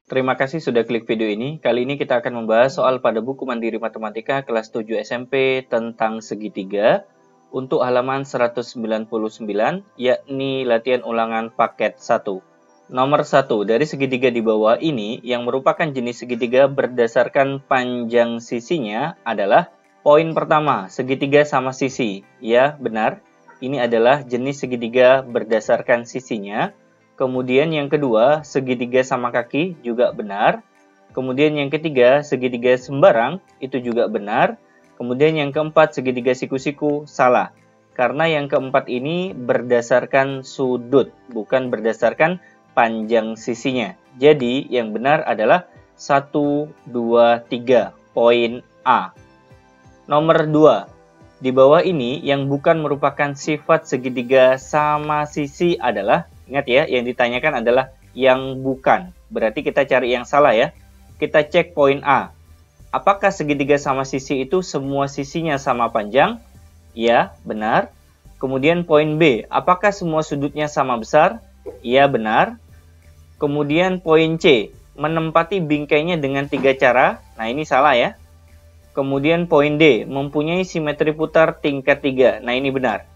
Terima kasih sudah klik video ini. Kali ini kita akan membahas soal pada buku Mandiri Matematika kelas 7 SMP tentang segitiga untuk halaman 199, yakni latihan ulangan paket 1. Nomor 1, dari segitiga di bawah ini yang merupakan jenis segitiga berdasarkan panjang sisinya adalah poin pertama, segitiga sama sisi. Ya, benar. Ini adalah jenis segitiga berdasarkan sisinya. Kemudian yang kedua, segitiga sama kaki juga benar. Kemudian yang ketiga, segitiga sembarang itu juga benar. Kemudian yang keempat, segitiga siku-siku salah. Karena yang keempat ini berdasarkan sudut, bukan berdasarkan panjang sisinya. Jadi yang benar adalah 1, 2, 3, poin A. Nomor 2, di bawah ini yang bukan merupakan sifat segitiga sama sisi adalah, ingat ya, yang ditanyakan adalah yang bukan. Berarti kita cari yang salah ya. Kita cek poin A. Apakah segitiga sama sisi itu semua sisinya sama panjang? Ya, benar. Kemudian poin B. Apakah semua sudutnya sama besar? Ya, benar. Kemudian poin C. Menempati bingkainya dengan 3 cara. Nah, ini salah ya. Kemudian poin D. Mempunyai simetri putar tingkat 3. Nah, ini benar.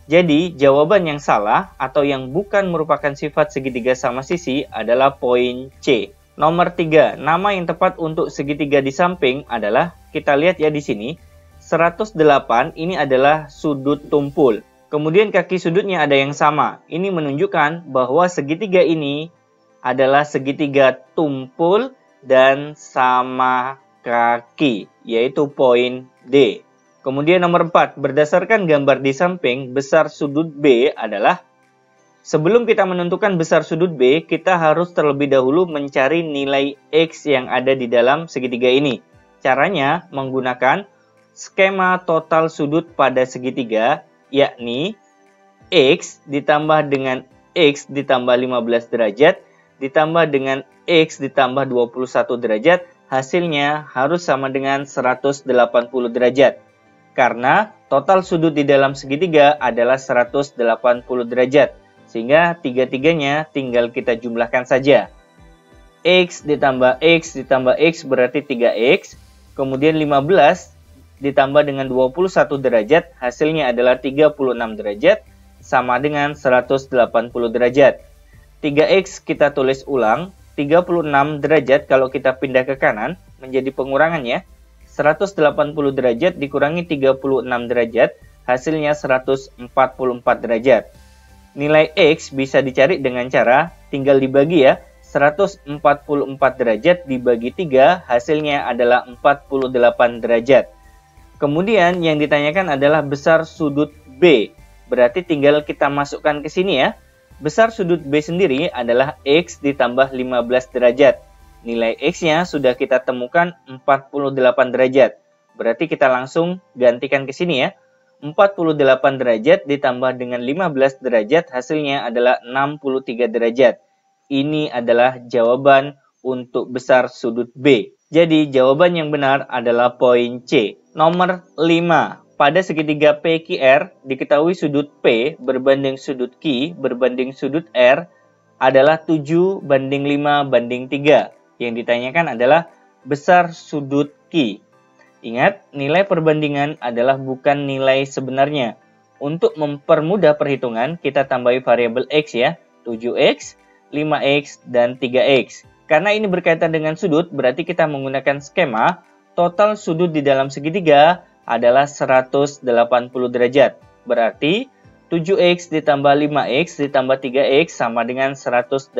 Jadi, jawaban yang salah atau yang bukan merupakan sifat segitiga sama sisi adalah poin C. Nomor 3, nama yang tepat untuk segitiga di samping adalah, kita lihat ya di sini, 108 ini adalah sudut tumpul. Kemudian kaki sudutnya ada yang sama. Ini menunjukkan bahwa segitiga ini adalah segitiga tumpul dan sama kaki, yaitu poin D. Kemudian nomor 4, berdasarkan gambar di samping, besar sudut B adalah, sebelum kita menentukan besar sudut B, kita harus terlebih dahulu mencari nilai X yang ada di dalam segitiga ini. Caranya menggunakan skema total sudut pada segitiga, yakni X ditambah dengan X ditambah 15 derajat, ditambah dengan X ditambah 21 derajat, hasilnya harus sama dengan 180 derajat. Karena total sudut di dalam segitiga adalah 180 derajat. Sehingga tiga-tiganya tinggal kita jumlahkan saja. X ditambah X ditambah X berarti 3X. Kemudian 15 ditambah dengan 21 derajat, hasilnya adalah 36 derajat. Sama dengan 180 derajat. 3X kita tulis ulang. 36 derajat kalau kita pindah ke kanan menjadi pengurangan ya. 180 derajat dikurangi 36 derajat, hasilnya 144 derajat. Nilai X bisa dicari dengan cara tinggal dibagi ya. 144 derajat dibagi 3, hasilnya adalah 48 derajat. Kemudian yang ditanyakan adalah besar sudut B. Berarti tinggal kita masukkan ke sini ya. Besar sudut B sendiri adalah X ditambah 15 derajat. Nilai X-nya sudah kita temukan 48 derajat. Berarti kita langsung gantikan ke sini ya. 48 derajat ditambah dengan 15 derajat hasilnya adalah 63 derajat. Ini adalah jawaban untuk besar sudut B. Jadi jawaban yang benar adalah poin C. Nomor 5. Pada segitiga PQR diketahui sudut P berbanding sudut Q berbanding sudut R adalah 7 banding 5 banding 3. Yang ditanyakan adalah besar sudut Q. Ingat, nilai perbandingan adalah bukan nilai sebenarnya. Untuk mempermudah perhitungan, kita tambahi variabel X ya. 7X, 5X, dan 3X. Karena ini berkaitan dengan sudut, berarti kita menggunakan skema total sudut di dalam segitiga adalah 180 derajat. Berarti 7X ditambah 5X ditambah 3X sama dengan 180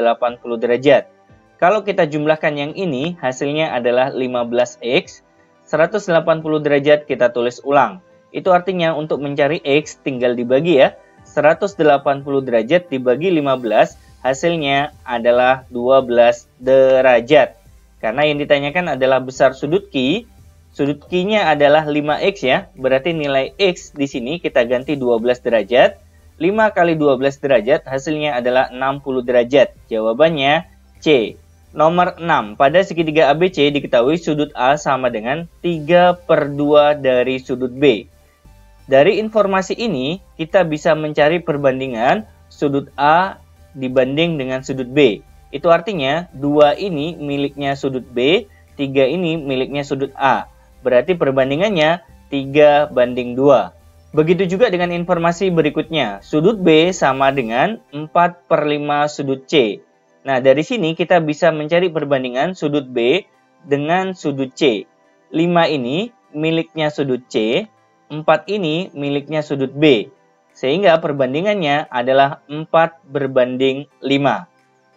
derajat. Kalau kita jumlahkan yang ini, hasilnya adalah 15X. 180 derajat kita tulis ulang. Itu artinya untuk mencari X tinggal dibagi ya. 180 derajat dibagi 15, hasilnya adalah 12 derajat. Karena yang ditanyakan adalah besar sudut Q. Sudut Q-nya adalah 5X ya. Berarti nilai X di sini kita ganti 12 derajat. 5 kali 12 derajat hasilnya adalah 60 derajat. Jawabannya C. Nomor 6. Pada segitiga ABC diketahui sudut A sama dengan 3/2 dari sudut B. Dari informasi ini, kita bisa mencari perbandingan sudut A dibanding dengan sudut B. Itu artinya 2 ini miliknya sudut B, 3 ini miliknya sudut A. Berarti perbandingannya 3:2. Begitu juga dengan informasi berikutnya. Sudut B sama dengan 4/5 sudut C. Nah, dari sini kita bisa mencari perbandingan sudut B dengan sudut C. 5 ini miliknya sudut C, 4 ini miliknya sudut B. Sehingga perbandingannya adalah 4:5.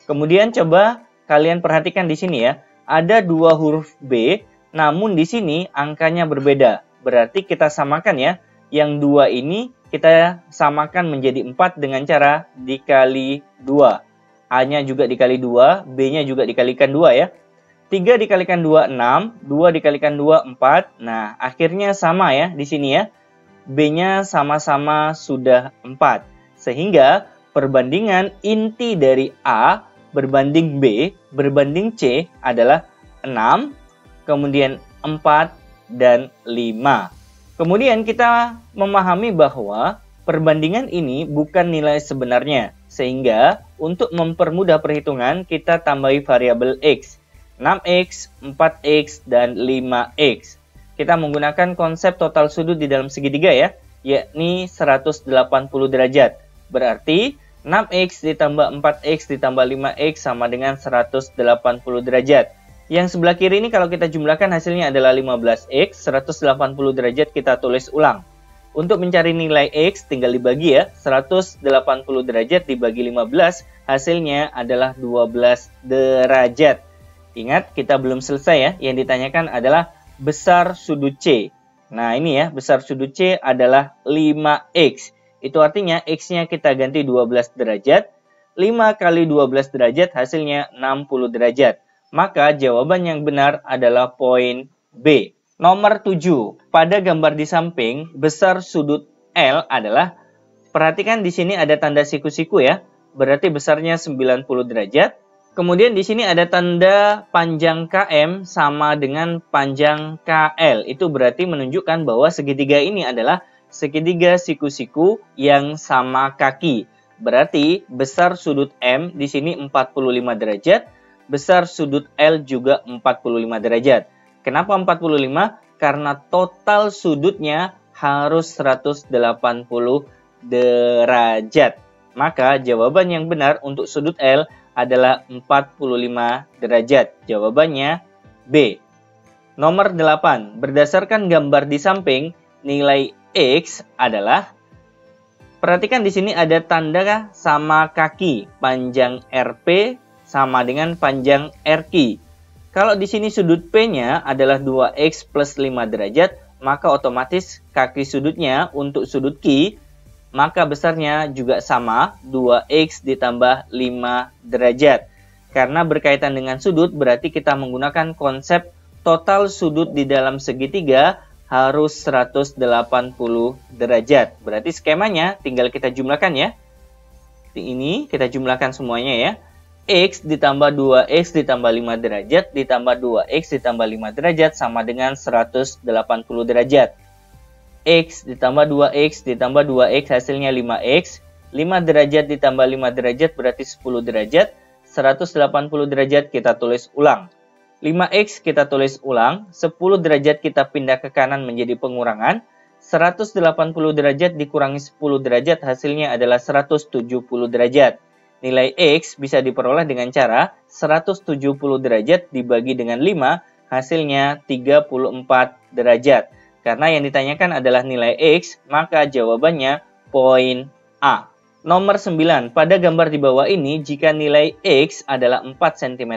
Kemudian coba kalian perhatikan di sini ya. Ada 2 huruf B, namun di sini angkanya berbeda. Berarti kita samakan ya. Yang 2 ini kita samakan menjadi 4 dengan cara dikali 2. A-nya juga dikali 2, B-nya juga dikalikan 2 ya. 3 dikalikan 2, 6. 2 dikalikan 2, 4. Nah, akhirnya sama ya di sini ya. B-nya sama-sama sudah 4. Sehingga perbandingan inti dari A berbanding B berbanding C adalah 6, kemudian 4, dan 5. Kemudian kita memahami bahwa perbandingan ini bukan nilai sebenarnya. Sehingga untuk mempermudah perhitungan kita tambahi variabel X. 6X, 4X, dan 5X. Kita menggunakan konsep total sudut di dalam segitiga ya, yakni 180 derajat. Berarti 6X ditambah 4X ditambah 5X sama dengan 180 derajat. Yang sebelah kiri ini kalau kita jumlahkan hasilnya adalah 15X, 180 derajat kita tulis ulang. Untuk mencari nilai X tinggal dibagi ya, 180 derajat dibagi 15, hasilnya adalah 12 derajat. Ingat, kita belum selesai ya, yang ditanyakan adalah besar sudut C. Nah ini ya, besar sudut C adalah 5X. Itu artinya X-nya kita ganti 12 derajat. 5 kali 12 derajat hasilnya 60 derajat. Maka jawaban yang benar adalah poin B. Nomor 7. Pada gambar di samping, besar sudut L adalah, perhatikan di sini ada tanda siku-siku ya. Berarti besarnya 90 derajat. Kemudian di sini ada tanda panjang KM sama dengan panjang KL. Itu berarti menunjukkan bahwa segitiga ini adalah segitiga siku-siku yang sama kaki. Berarti besar sudut M di sini 45 derajat, besar sudut L juga 45 derajat. Kenapa 45? Karena total sudutnya harus 180 derajat. Maka jawaban yang benar untuk sudut L adalah 45 derajat. Jawabannya B. Nomor 8. Berdasarkan gambar di samping, nilai X adalah, perhatikan di sini ada tanda sama kaki. Panjang RP sama dengan panjang RQ. Kalau di sini sudut P-nya adalah 2X plus 5 derajat, maka otomatis kaki sudutnya untuk sudut Q maka besarnya juga sama, 2X ditambah 5 derajat. Karena berkaitan dengan sudut, berarti kita menggunakan konsep total sudut di dalam segitiga harus 180 derajat. Berarti skemanya tinggal kita jumlahkan ya. Ini kita jumlahkan semuanya ya. X ditambah 2X ditambah 5 derajat ditambah 2X ditambah 5 derajat sama dengan 180 derajat. X ditambah 2X ditambah 2X hasilnya 5X. 5 derajat ditambah 5 derajat berarti 10 derajat. 180 derajat kita tulis ulang. 5X kita tulis ulang. 10 derajat kita pindah ke kanan menjadi pengurangan. 180 derajat dikurangi 10 derajat hasilnya adalah 170 derajat. Nilai X bisa diperoleh dengan cara 170 derajat dibagi dengan 5 hasilnya 34 derajat. Karena yang ditanyakan adalah nilai X, maka jawabannya poin A. Nomor 9. Pada gambar di bawah ini, jika nilai X adalah 4 cm,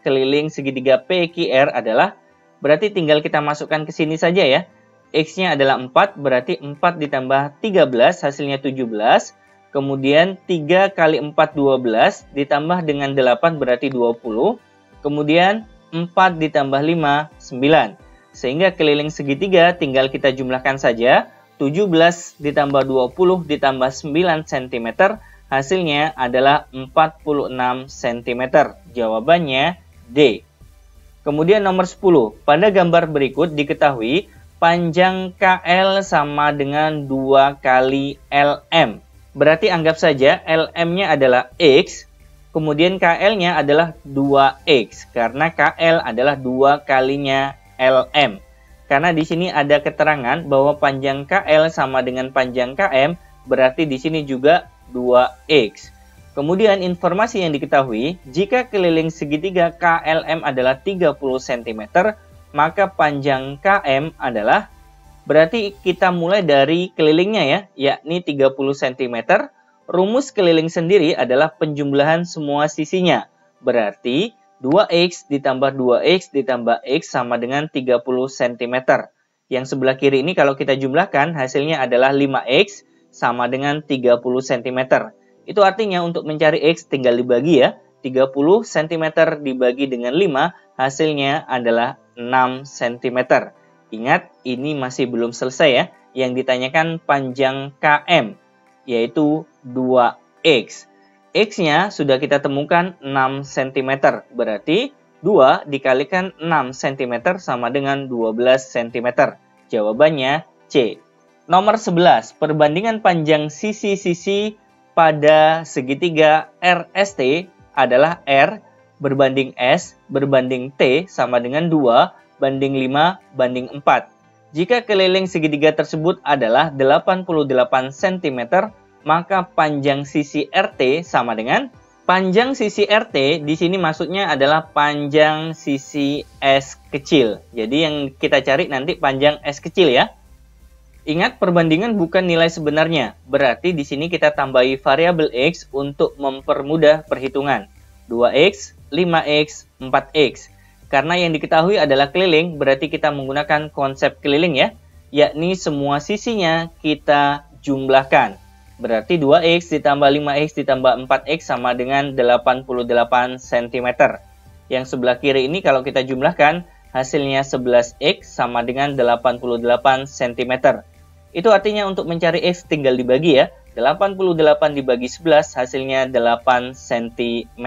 keliling segitiga PQR adalah, berarti tinggal kita masukkan ke sini saja ya. X-nya adalah 4, berarti 4 ditambah 13, hasilnya 17. Kemudian 3 kali 4, 12, ditambah dengan 8, berarti 20. Kemudian 4 ditambah 5, 9. Sehingga keliling segitiga tinggal kita jumlahkan saja. 17 ditambah 20 ditambah 9 cm. Hasilnya adalah 46 cm. Jawabannya D. Kemudian nomor 10. Pada gambar berikut diketahui panjang KL sama dengan 2 kali LM. Berarti anggap saja LM-nya adalah X. kemudian KL-nya adalah 2X, karena KL adalah 2 kalinya LM. Karena di sini ada keterangan bahwa panjang KL sama dengan panjang KM, berarti di sini juga 2X. Kemudian informasi yang diketahui, jika keliling segitiga KLM adalah 30 cm, maka panjang KM adalah, berarti kita mulai dari kelilingnya ya, yakni 30 cm. Rumus keliling sendiri adalah penjumlahan semua sisinya. Berarti 2X ditambah 2X ditambah X sama dengan 30 cm. Yang sebelah kiri ini kalau kita jumlahkan, hasilnya adalah 5X sama dengan 30 cm. Itu artinya untuk mencari X tinggal dibagi ya. 30 cm dibagi dengan 5, hasilnya adalah 6 cm. Ingat, ini masih belum selesai ya. Yang ditanyakan panjang KM, yaitu 2X. X-nya sudah kita temukan 6 cm. Berarti 2 dikalikan 6 cm sama dengan 12 cm. Jawabannya C. Nomor 11. Perbandingan panjang sisi-sisi pada segitiga RST adalah R berbanding S berbanding T sama dengan 2 banding 5 banding 4. Jika keliling segitiga tersebut adalah 88 cm, maka panjang sisi RT sama dengan panjang sisi RT di sini maksudnya adalah panjang sisi S kecil. Jadi yang kita cari nanti panjang S kecil ya. Ingat, perbandingan bukan nilai sebenarnya. Berarti di sini kita tambahi variabel X untuk mempermudah perhitungan. 2X, 5X, 4X. Karena yang diketahui adalah keliling, berarti kita menggunakan konsep keliling ya. Yakni semua sisinya kita jumlahkan. Berarti 2X ditambah 5X ditambah 4X sama dengan 88 cm. Yang sebelah kiri ini kalau kita jumlahkan, hasilnya 11X sama dengan 88 cm. Itu artinya untuk mencari X tinggal dibagi ya. 88 dibagi 11 hasilnya 8 cm.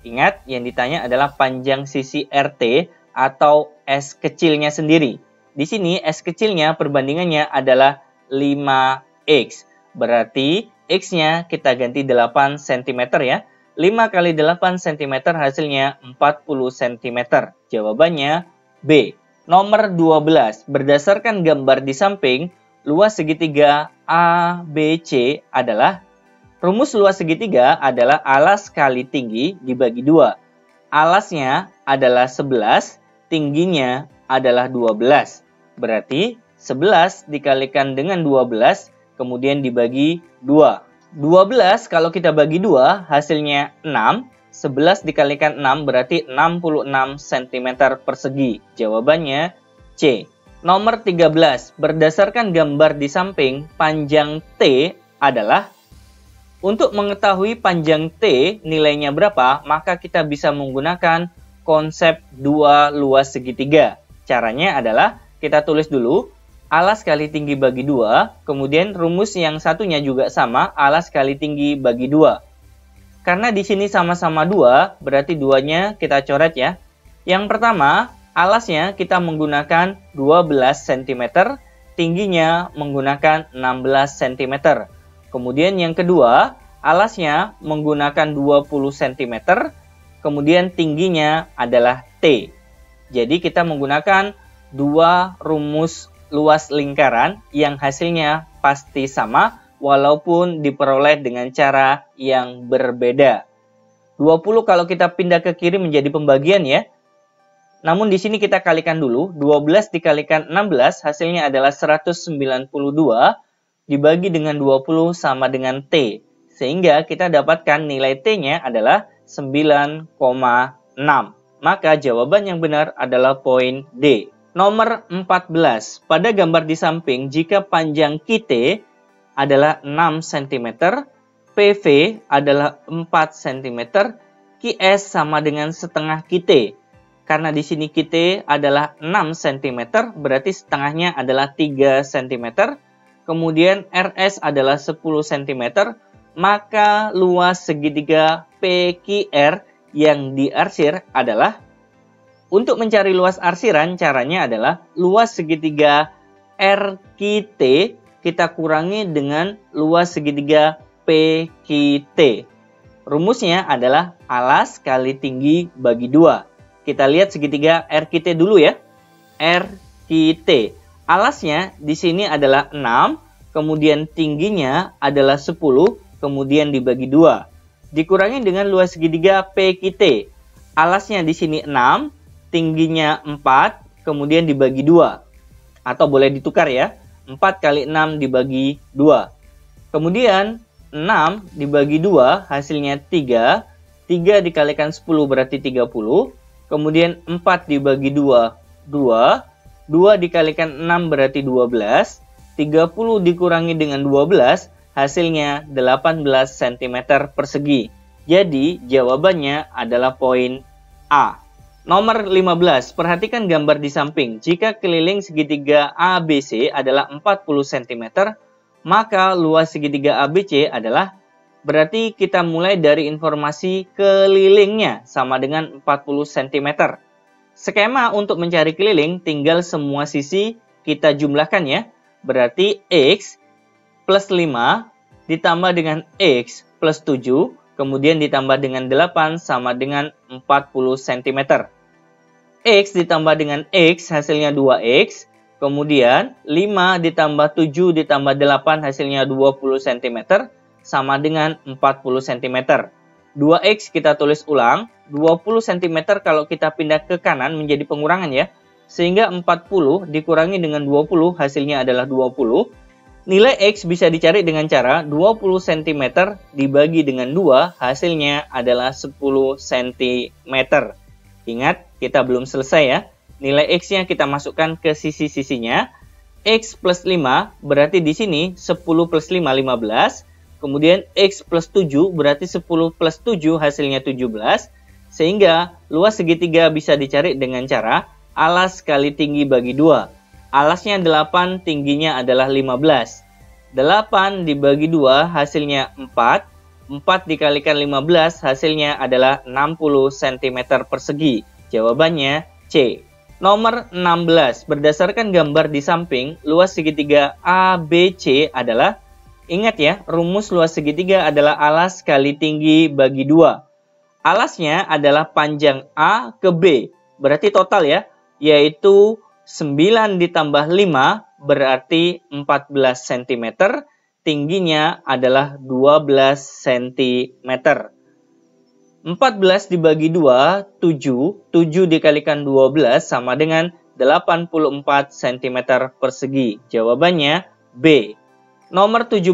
Ingat, yang ditanya adalah panjang sisi RT atau S kecilnya sendiri. Di sini S kecilnya perbandingannya adalah 5X. Berarti X-nya kita ganti 8 cm ya. 5 kali 8 cm hasilnya 40 cm. Jawabannya B. Nomor 12. Berdasarkan gambar di samping, luas segitiga ABC adalah, rumus luas segitiga adalah alas kali tinggi dibagi 2. Alasnya adalah 11, tingginya adalah 12. Berarti 11 dikalikan dengan 12, kemudian dibagi 2. 12 kalau kita bagi 2, hasilnya 6. 11 dikalikan 6 berarti 66 cm persegi. Jawabannya C. Nomor 13. Berdasarkan gambar di samping, panjang T adalah, untuk mengetahui panjang T nilainya berapa, maka kita bisa menggunakan konsep 2 luas segitiga. Caranya adalah kita tulis dulu alas kali tinggi bagi 2, kemudian rumus yang satunya juga sama, alas kali tinggi bagi 2. Karena di sini sama-sama 2, berarti 2-nya kita coret ya. Yang pertama, alasnya kita menggunakan 12 cm, tingginya menggunakan 16 cm. Kemudian yang kedua, alasnya menggunakan 20 cm, kemudian tingginya adalah T. Jadi kita menggunakan 2 rumus luas lingkaran yang hasilnya pasti sama walaupun diperoleh dengan cara yang berbeda. 20 kalau kita pindah ke kiri menjadi pembagian ya. Namun di sini kita kalikan dulu, 12 dikalikan 16 hasilnya adalah 192 dibagi dengan 20 sama dengan T. Sehingga kita dapatkan nilai T-nya adalah 9,6. Maka jawaban yang benar adalah poin D. Nomor 14. Pada gambar di samping, jika panjang QT adalah 6 cm, PV adalah 4 cm, QS sama dengan setengah QT. Karena di sini QT adalah 6 cm, berarti setengahnya adalah 3 cm. Kemudian RS adalah 10 cm, maka luas segitiga PQR yang diarsir adalah, untuk mencari luas arsiran, caranya adalah luas segitiga RQT kita kurangi dengan luas segitiga PQT. Rumusnya adalah alas kali tinggi bagi 2. Kita lihat segitiga RQT dulu ya. RQT. Alasnya di sini adalah 6, kemudian tingginya adalah 10, kemudian dibagi 2. Dikurangi dengan luas segitiga PQT. Alasnya di sini 6, tingginya 4, kemudian dibagi 2. Atau boleh ditukar ya. 4 kali 6 dibagi 2. Kemudian 6 dibagi 2 hasilnya 3. 3 dikalikan 10 berarti 30. Kemudian 4 dibagi 2, 2. 2 dikalikan 6 berarti 12. 30 dikurangi dengan 12 hasilnya 18 cm persegi. Jadi jawabannya adalah poin A. Nomor 15, perhatikan gambar di samping. Jika keliling segitiga ABC adalah 40 cm, maka luas segitiga ABC adalah, berarti kita mulai dari informasi kelilingnya sama dengan 40 cm. Skema untuk mencari keliling tinggal semua sisi kita jumlahkan ya. Berarti X plus 5 ditambah dengan X plus 7, kemudian ditambah dengan 8 sama dengan 40 cm. X ditambah dengan X hasilnya 2X. Kemudian 5 ditambah 7 ditambah 8 hasilnya 20 cm sama dengan 40 cm. 2X kita tulis ulang, 20 cm kalau kita pindah ke kanan menjadi pengurangan ya. Sehingga 40 dikurangi dengan 20 hasilnya adalah 20. Nilai X bisa dicari dengan cara 20 cm dibagi dengan 2 hasilnya adalah 10 cm. Ingat, kita belum selesai ya. Nilai X-nya kita masukkan ke sisi-sisinya. X plus 5 berarti di sini 10 plus 5, 15. Kemudian X plus 7 berarti 10 plus 7 hasilnya 17. Sehingga luas segitiga bisa dicari dengan cara alas kali tinggi bagi 2. Alasnya 8, tingginya adalah 15. 8 dibagi 2 hasilnya 4. 4 dikalikan 15 hasilnya adalah 60 cm persegi. Jawabannya C. Nomor 16, berdasarkan gambar di samping, luas segitiga ABC adalah, ingat ya, rumus luas segitiga adalah alas kali tinggi bagi 2. Alasnya adalah panjang A ke B, berarti total ya, yaitu 9 ditambah 5 berarti 14 cm, tingginya adalah 12 cm. 14 dibagi 2, 7. 7 dikalikan 12 sama dengan 84 cm persegi. Jawabannya B. Nomor 17.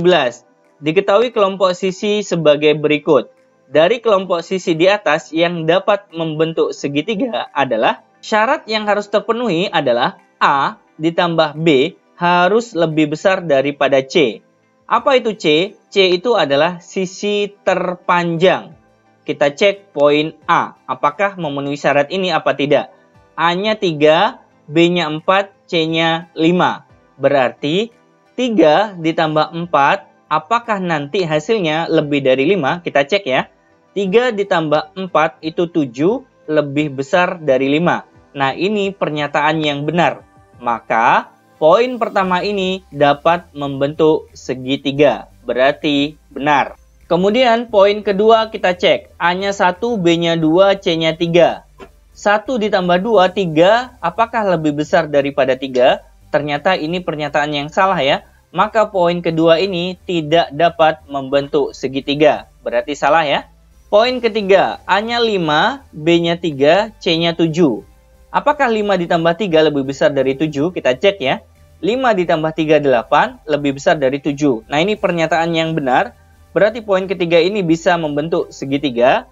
Diketahui kelompok sisi sebagai berikut. Dari kelompok sisi di atas yang dapat membentuk segitiga adalah, syarat yang harus terpenuhi adalah A ditambah B harus lebih besar daripada C. Apa itu C? C itu adalah sisi terpanjang. Kita cek poin A, apakah memenuhi syarat ini apa tidak. A-nya 3, B-nya 4, C-nya 5. Berarti 3 ditambah 4, apakah nanti hasilnya lebih dari 5? Kita cek ya. 3 ditambah 4 itu 7, lebih besar dari 5. Nah, ini pernyataan yang benar. Maka, poin pertama ini dapat membentuk segitiga. Berarti benar. Kemudian poin kedua kita cek. A-nya 1, B-nya 2, C-nya 3. 1 ditambah 2, 3. Apakah lebih besar daripada 3? Ternyata ini pernyataan yang salah ya. Maka poin kedua ini tidak dapat membentuk segitiga. Berarti salah ya. Poin ketiga. A-nya 5, B-nya 3, C-nya 7. Apakah 5 ditambah 3 lebih besar dari 7? Kita cek ya. 5 ditambah 3, 8. Lebih besar dari 7. Nah, ini pernyataan yang benar. Berarti poin ketiga ini bisa membentuk segitiga.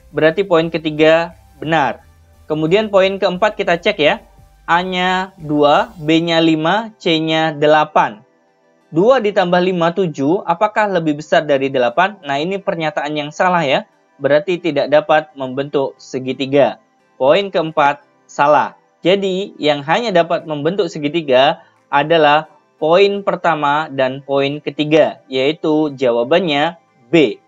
Berarti poin ketiga benar. Kemudian poin keempat kita cek ya. A-nya 2, B-nya 5, C-nya 8. 2 ditambah 5, 7. Apakah lebih besar dari 8? Nah, ini pernyataan yang salah ya. Berarti tidak dapat membentuk segitiga. Poin keempat salah. Jadi, yang hanya dapat membentuk segitiga adalah poin pertama dan poin ketiga, yaitu jawabannya B.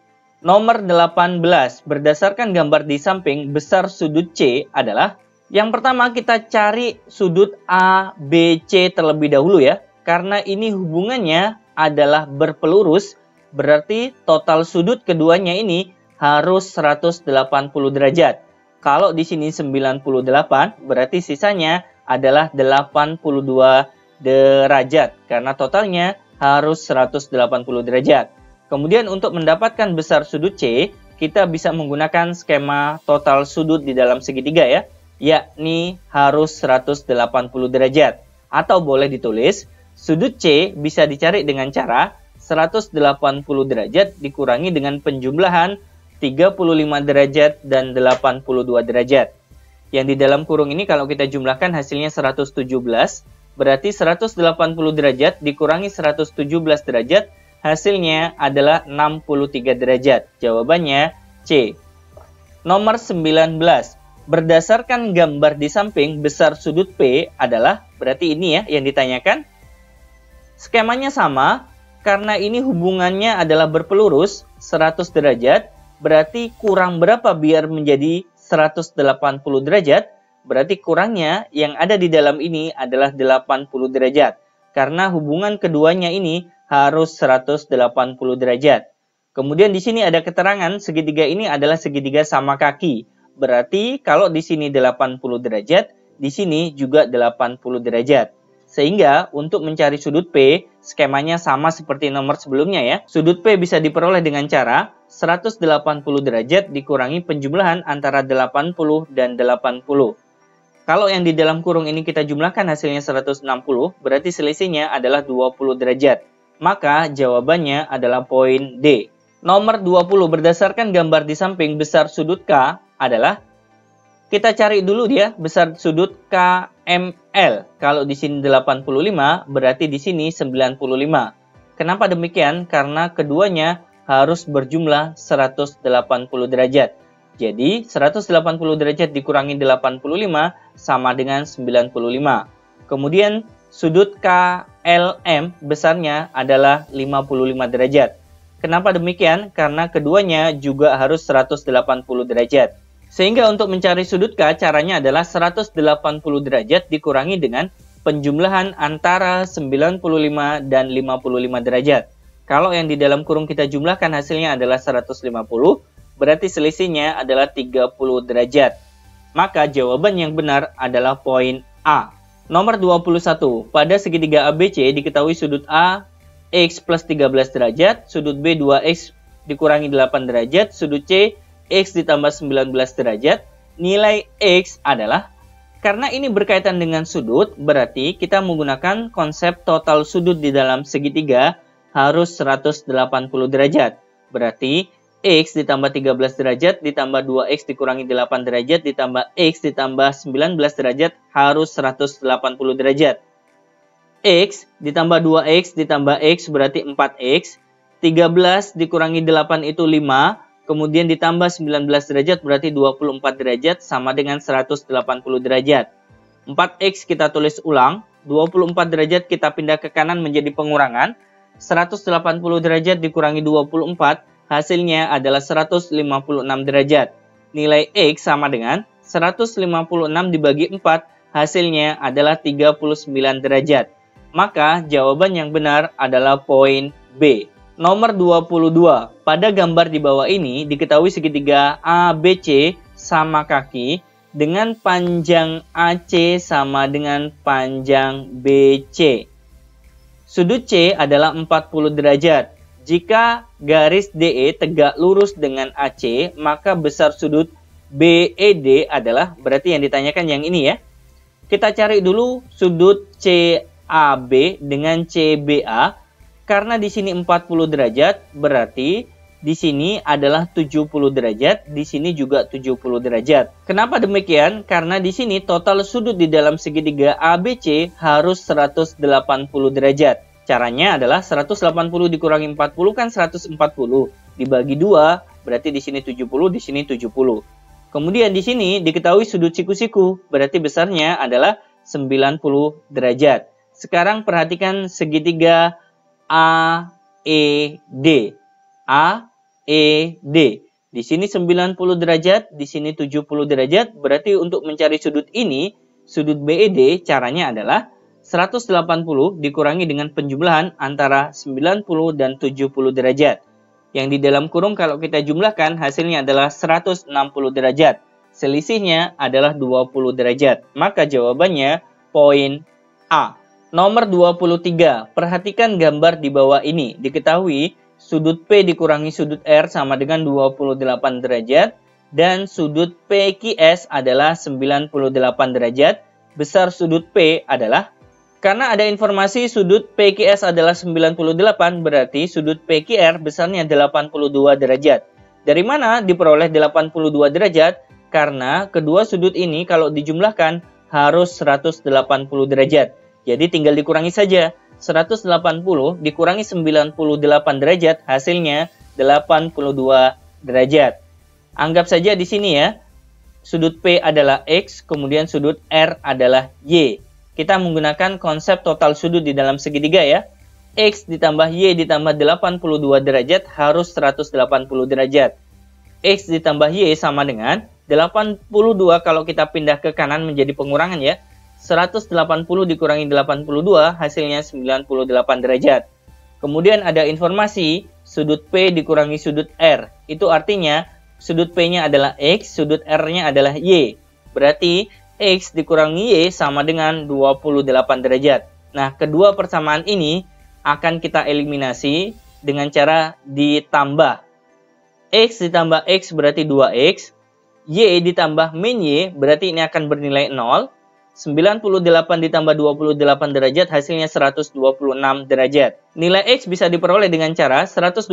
Nomor 18, berdasarkan gambar di samping, besar sudut C adalah, yang pertama kita cari sudut ABC terlebih dahulu ya, karena ini hubungannya adalah berpelurus, berarti total sudut keduanya ini harus 180 derajat. Kalau di sini 98, berarti sisanya adalah 82 derajat karena totalnya harus 180 derajat. Kemudian untuk mendapatkan besar sudut C, kita bisa menggunakan skema total sudut di dalam segitiga ya, yakni harus 180 derajat. Atau boleh ditulis, sudut C bisa dicari dengan cara 180 derajat dikurangi dengan penjumlahan 35 derajat dan 82 derajat. Yang di dalam kurung ini kalau kita jumlahkan hasilnya 117, berarti 180 derajat dikurangi 117 derajat, hasilnya adalah 63 derajat. Jawabannya C. Nomor 19. Berdasarkan gambar di samping, besar sudut P adalah, berarti ini ya yang ditanyakan. Skemanya sama, karena ini hubungannya adalah berpelurus 100 derajat, berarti kurang berapa biar menjadi 180 derajat? Berarti kurangnya yang ada di dalam ini adalah 80 derajat. Karena hubungan keduanya ini harus 180 derajat. Kemudian di sini ada keterangan segitiga ini adalah segitiga sama kaki. Berarti kalau di sini 80 derajat, di sini juga 80 derajat. Sehingga untuk mencari sudut P, skemanya sama seperti nomor sebelumnya ya. Sudut P bisa diperoleh dengan cara 180 derajat dikurangi penjumlahan antara 80 dan 80. Kalau yang di dalam kurung ini kita jumlahkan hasilnya 160, berarti selisihnya adalah 20 derajat. Maka jawabannya adalah poin D. Nomor 20, berdasarkan gambar di samping, besar sudut K adalah, kita cari dulu dia besar sudut KML. Kalau di sini 85, berarti di sini 95. Kenapa demikian? Karena keduanya harus berjumlah 180 derajat. Jadi 180 derajat dikurangi 85 sama dengan 95. Kemudian sudut KLM besarnya adalah 55 derajat. Kenapa demikian? Karena keduanya juga harus 180 derajat. Sehingga untuk mencari sudut K, caranya adalah 180 derajat dikurangi dengan penjumlahan antara 95 dan 55 derajat. Kalau yang di dalam kurung kita jumlahkan hasilnya adalah 150, berarti selisihnya adalah 30 derajat. Maka jawaban yang benar adalah poin A. Nomor 21. Pada segitiga ABC diketahui sudut A X plus 13 derajat, sudut B 2X dikurangi 8 derajat, sudut C X ditambah 19 derajat. Nilai X adalah, karena ini berkaitan dengan sudut, berarti kita menggunakan konsep total sudut di dalam segitiga harus 180 derajat. Berarti X ditambah 13 derajat ditambah 2X dikurangi 8 derajat ditambah X ditambah 19 derajat harus 180 derajat. X ditambah 2X ditambah X berarti 4X. 13 dikurangi 8 itu 5. Kemudian ditambah 19 derajat berarti 24 derajat sama dengan 180 derajat. 4X kita tulis ulang. 24 derajat kita pindah ke kanan menjadi pengurangan. 180 derajat dikurangi 24. Hasilnya adalah 156 derajat. Nilai X sama dengan 156 dibagi 4. Hasilnya adalah 39 derajat. Maka jawaban yang benar adalah poin B. Nomor 22. Pada gambar di bawah ini diketahui segitiga ABC sama kaki dengan panjang AC sama dengan panjang BC. Sudut C adalah 40 derajat. Jika garis DE tegak lurus dengan AC, maka besar sudut BED adalah, berarti yang ditanyakan yang ini ya. Kita cari dulu sudut CAB dengan CBA. Karena di sini 40 derajat, berarti di sini adalah 70 derajat, di sini juga 70 derajat. Kenapa demikian? Karena di sini total sudut di dalam segitiga ABC harus 180 derajat. Caranya adalah 180 dikurangi 40 kan 140. Dibagi 2, berarti di sini 70, di sini 70. Kemudian di sini diketahui sudut siku-siku, berarti besarnya adalah 90 derajat. Sekarang perhatikan segitiga AED. AED. Di sini 90 derajat, di sini 70 derajat. Berarti untuk mencari sudut ini, sudut BED, caranya adalah 180 dikurangi dengan penjumlahan antara 90 dan 70 derajat. Yang di dalam kurung kalau kita jumlahkan hasilnya adalah 160 derajat. Selisihnya adalah 20 derajat. Maka jawabannya poin A. Nomor 23. Perhatikan gambar di bawah ini. Diketahui sudut P dikurangi sudut R sama dengan 28 derajat. Dan sudut PQS adalah 98 derajat. Besar sudut P adalah, karena ada informasi sudut PQS adalah 98, berarti sudut PQR besarnya 82 derajat. Dari mana diperoleh 82 derajat? Karena kedua sudut ini kalau dijumlahkan harus 180 derajat. Jadi tinggal dikurangi saja. 180 dikurangi 98 derajat, hasilnya 82 derajat. Anggap saja di sini ya, sudut P adalah X, kemudian sudut R adalah Y. Kita menggunakan konsep total sudut di dalam segitiga ya. X ditambah Y ditambah 82 derajat harus 180 derajat. X ditambah Y sama dengan 82 kalau kita pindah ke kanan menjadi pengurangan ya. 180 dikurangi 82 hasilnya 98 derajat. Kemudian ada informasi sudut P dikurangi sudut R. Itu artinya sudut P-nya adalah X, sudut R-nya adalah Y. Berarti X dikurangi Y sama dengan 28 derajat. Nah, kedua persamaan ini akan kita eliminasi dengan cara ditambah. X ditambah X berarti 2X. Y ditambah min Y berarti ini akan bernilai 0. 98 ditambah 28 derajat hasilnya 126 derajat. Nilai X bisa diperoleh dengan cara 126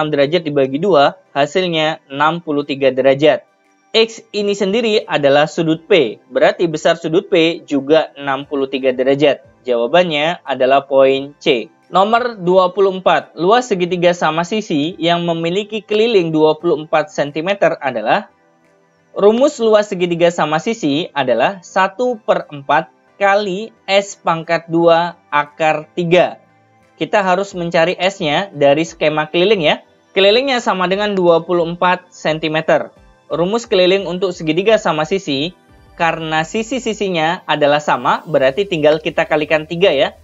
derajat dibagi 2 hasilnya 63 derajat. X ini sendiri adalah sudut P, berarti besar sudut P juga 63 derajat. Jawabannya adalah poin C. Nomor 24, luas segitiga sama sisi yang memiliki keliling 24 cm adalah, rumus luas segitiga sama sisi adalah 1/4 kali S pangkat 2 akar 3. Kita harus mencari S-nya dari skema keliling ya. Kelilingnya sama dengan 24 cm. Rumus keliling untuk segitiga sama sisi, karena sisi-sisinya adalah sama, berarti tinggal kita kalikan 3 ya.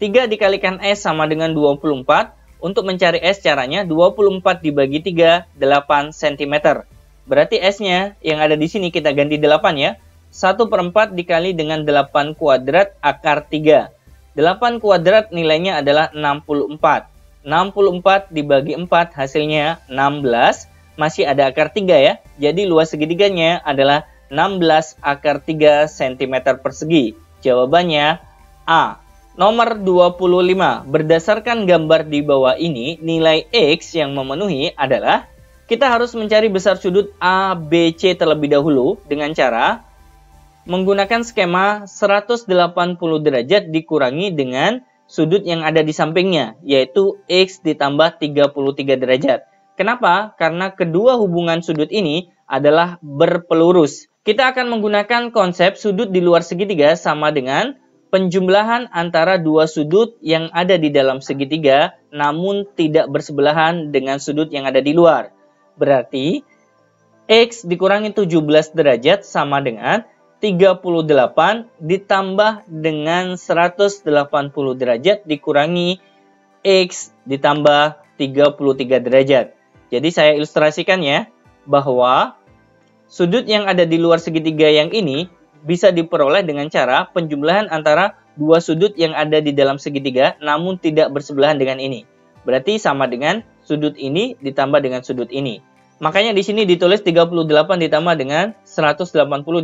3 dikalikan S sama dengan 24. Untuk mencari S caranya 24 dibagi 3, 8 cm. Berarti S-nya yang ada di sini kita ganti 8 ya. 1/4 dikali dengan 8 kuadrat akar 3. 8 kuadrat nilainya adalah 64. 64 dibagi 4 hasilnya 16. Masih ada akar 3 ya. Jadi luas segitiganya adalah 16 akar 3 cm persegi. Jawabannya A. Nomor 25. Berdasarkan gambar di bawah ini, nilai X yang memenuhi adalah, kita harus mencari besar sudut ABC terlebih dahulu dengan cara menggunakan skema 180 derajat dikurangi dengan sudut yang ada di sampingnya, yaitu X ditambah 33 derajat. Kenapa? Karena kedua hubungan sudut ini adalah berpelurus. Kita akan menggunakan konsep sudut di luar segitiga sama dengan penjumlahan antara dua sudut yang ada di dalam segitiga namun tidak bersebelahan dengan sudut yang ada di luar. Berarti X dikurangi 17 derajat sama dengan 38 ditambah dengan 180 derajat dikurangi X ditambah 33 derajat. Jadi saya ilustrasikan ya, bahwa sudut yang ada di luar segitiga yang ini bisa diperoleh dengan cara penjumlahan antara dua sudut yang ada di dalam segitiga namun tidak bersebelahan dengan ini. Berarti sama dengan sudut ini ditambah dengan sudut ini. Makanya di sini ditulis 38 ditambah dengan 180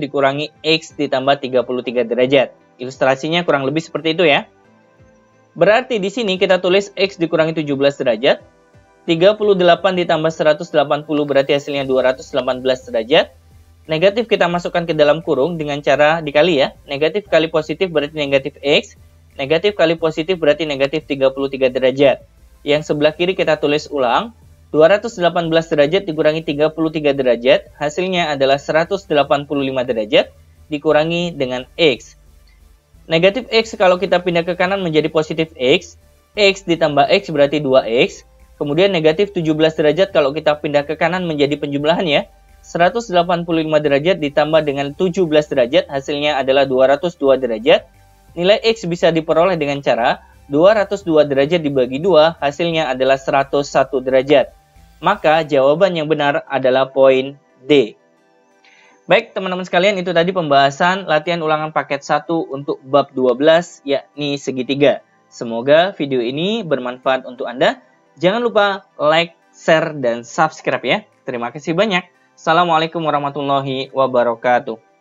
dikurangi X ditambah 33 derajat. Ilustrasinya kurang lebih seperti itu ya. Berarti di sini kita tulis X dikurangi 17 derajat. 38 ditambah 180 berarti hasilnya 218 derajat. Negatif kita masukkan ke dalam kurung dengan cara dikali ya. Negatif kali positif berarti negatif X. Negatif kali positif berarti negatif 33 derajat. Yang sebelah kiri kita tulis ulang. 218 derajat dikurangi 33 derajat. Hasilnya adalah 185 derajat dikurangi dengan X. Negatif X kalau kita pindah ke kanan menjadi positif X. X ditambah X berarti 2X. Kemudian negatif 17 derajat kalau kita pindah ke kanan menjadi penjumlahan ya. 185 derajat ditambah dengan 17 derajat hasilnya adalah 202 derajat. Nilai X bisa diperoleh dengan cara 202 derajat dibagi 2 hasilnya adalah 101 derajat. Maka jawaban yang benar adalah poin D. Baik teman-teman sekalian, itu tadi pembahasan latihan ulangan paket 1 untuk bab 12 yakni segitiga. Semoga video ini bermanfaat untuk Anda. Jangan lupa like, share, dan subscribe ya. Terima kasih banyak. Assalamualaikum warahmatullahi wabarakatuh.